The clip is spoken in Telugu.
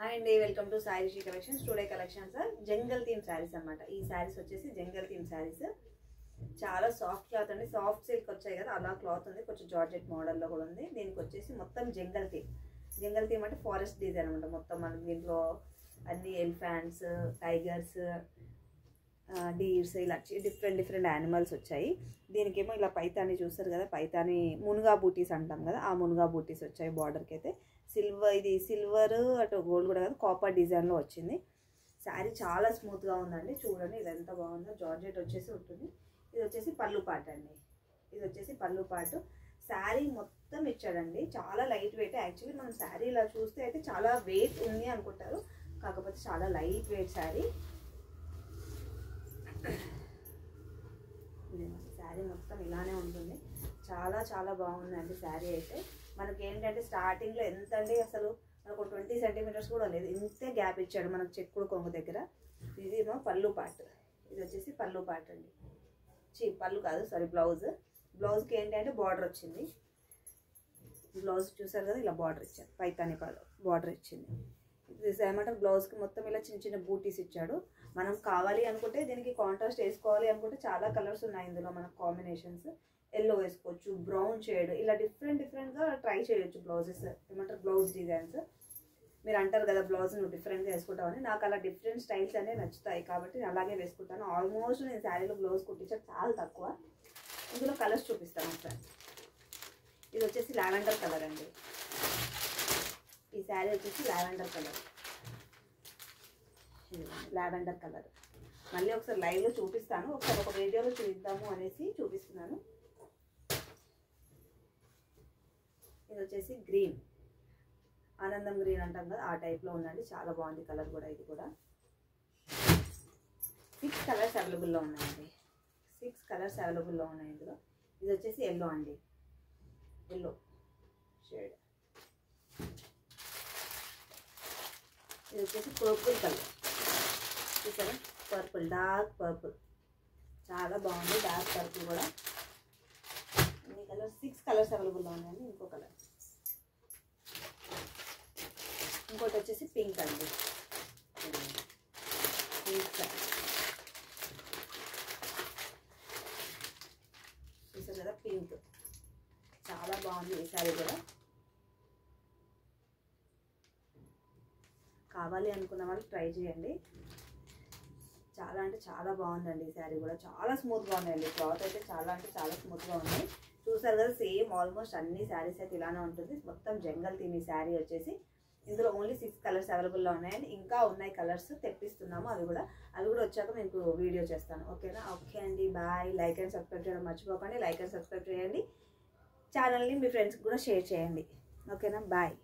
హాయ్ అండి, welcome to Sai Rishi collections. Today collections jungle theme saris అన్నమాట. ఈ శారీస్ వచ్చేసి జంగల్ థీమ్ శారీస్. చాలా సాఫ్ట్ క్లాత్ అండి, సాఫ్ట్ సిల్క్ వచ్చాయి కదా అలా క్లాత్ ఉంది. కొంచెం జార్జెట్ మోడల్లో కూడా ఉంది. దీనికి వచ్చేసి మొత్తం జంగల్ థీమ్. జంగల్ థీమ్ అంటే ఫారెస్ట్ డిజైన్ అనమాట. మొత్తం మనకి దీంట్లో అన్ని ఎలిఫెంట్స్, టైగర్స్, డీర్స్ ఇలా డిఫరెంట్ యానిమల్స్ వచ్చాయి. దీనికేమో ఇలా పైతాని చూస్తారు కదా, పైతాని మునుగా బూటీస్ అంటాం కదా, ఆ మునుగా బూటీస్ వచ్చాయి. బార్డర్కి అయితే ఇది సిల్వర్ అటు గోల్డ్ కూడా కాదు, కాపర్ డిజైన్లో వచ్చింది. శారీ చాలా స్మూత్గా ఉందండి. చూడండి ఇది ఎంత బాగుందో. జార్జెట్ వచ్చేసి ఉంటుంది. ఇది వచ్చేసి పళ్ళు పాట అండి. ఇది వచ్చేసి పళ్ళు పాటు. శారీ మొత్తం ఇచ్చాడండి. చాలా లైట్ వెయిట్. యాక్చువల్లీ మనం శారీ ఇలా చూస్తే అయితే చాలా వెయిట్ ఉంది అనుకుంటారు, కాకపోతే చాలా లైట్ వెయిట్ శారీ. శారీ మొత్తం ఇలానే ఉంటుంది. చాలా చాలా బాగుందండి శారీ అయితే. మనకి ఏంటంటే స్టార్టింగ్లో ఎంత అండి, అసలు మనకు 20 సెంటీమీటర్స్ కూడా లేదు, ఇంతే గ్యాప్ ఇచ్చాడు మనకు చెక్కుడు కొంగు దగ్గర. ఇది ఏమో పళ్ళు పార్ట్. ఇది వచ్చేసి పళ్ళు పార్ట్ అండి. పళ్ళు కాదు, సారీ, బ్లౌజ్. బ్లౌజ్కి ఏంటంటే బార్డర్ వచ్చింది. బ్లౌజ్ చూసారు కదా, ఇలా బార్డర్ ఇచ్చాడు. పైతాని బార్డర్ ఇచ్చింది. ఇది ఏమంటారు, బ్లౌజ్కి మొత్తం ఇలా చిన్న చిన్న బూటీస్ ఇచ్చాడు. మనం కావాలి అనుకుంటే దీనికి కాంట్రాస్ట్ వేసుకోవాలి అనుకుంటే చాలా కలర్స్ ఉన్నాయి ఇందులో మనకు కాంబినేషన్స్. ఎల్లో వేసుకోవచ్చు, బ్రౌన్ షేడ్, ఇలా డిఫరెంట్గా ట్రై చేయొచ్చు. బ్లౌజెస్ ఏమంటారు, బ్లౌజ్ డిజైన్స్. మీరు అంటారు కదా బ్లౌజ్ నువ్వు డిఫరెంట్గా వేసుకుంటామని. నాకు అలా డిఫరెంట్ స్టైల్స్ అనేవి నచ్చుతాయి కాబట్టి నేను అలాగే వేసుకుంటాను. ఆల్మోస్ట్ నేను శారీలో బ్లౌజ్ కుట్టించడం చాలా తక్కువ. ఇందులో కలర్స్ చూపిస్తాను ఒకసారి. ఇది వచ్చేసి లావెండర్ కలర్ అండి. ఈ శారీ వచ్చేసి లావెండర్ కలర్. లావెండర్ కలర్ మళ్ళీ ఒకసారి లైవ్లో చూపిస్తాను, ఒకసారి ఒక వీడియోలో చూద్దాము అనేసి చూపిస్తున్నాను. ఇది వచ్చేసి గ్రీన్, ఆనందం గ్రీన్ అంటాం కదా, ఆ టైప్లో ఉందండి. చాలా బాగుంది కలర్ కూడా. ఇది కూడా 6 కలర్స్ అవైలబుల్లో ఉన్నాయండి. 6 కలర్స్ అవైలబుల్లో ఉన్నాయి ఇందులో. ఇది వచ్చేసి ఎల్లో అండి, ఎల్లో షేడ్. ఇది వచ్చేసి పర్పుల్ కలర్. చూసారా, పర్పుల్, డార్క్ పర్పుల్. చాలా బాగుంది డార్క్ పర్పుల్ కూడా. అన్ని కలర్స్ 6 కలర్స్ అవైలబుల్లో ఉన్నాయండి. ఇంకో కలర్, ఇంకోటి వచ్చేసి పింక్ అండి. పింక్ కలర్ చూసారు కదా, పింక్. చాలా బాగుంది ఈ శారీ కూడా. కావాలి అనుకున్న వాళ్ళు ట్రై చేయండి. చాలా అంటే చాలా బాగుందండి ఈ శారీ కూడా. చాలా స్మూత్గా ఉన్నాయండి. క్లాత్ అయితే చాలా అంటే చాలా స్మూత్గా ఉన్నాయి. చూసారు కదా, సేమ్ ఆల్మోస్ట్ అన్ని శారీస్ అయితే ఇలానే ఉంటుంది. మొత్తం జంగల్ థీమ్ ఈ శారీ వచ్చేసి. ఇందులో ఓన్లీ 6 కలర్స్ అవైలబుల్లో ఉన్నాయండి. ఇంకా ఉన్నాయి కలర్స్, తెప్పిస్తున్నాము. అవి కూడా వచ్చాక మీకు వీడియో చేస్తాను. ఓకేనా? ఓకే అండి, బాయ్. లైక్ అండ్ సబ్స్క్రైబ్ చేయడం మర్చిపోకండి. లైక్ అండ్ సబ్స్క్రైబ్ చేయండి. ఛానల్ని మీ ఫ్రెండ్స్కి కూడా షేర్ చేయండి. ఓకేనా? బాయ్.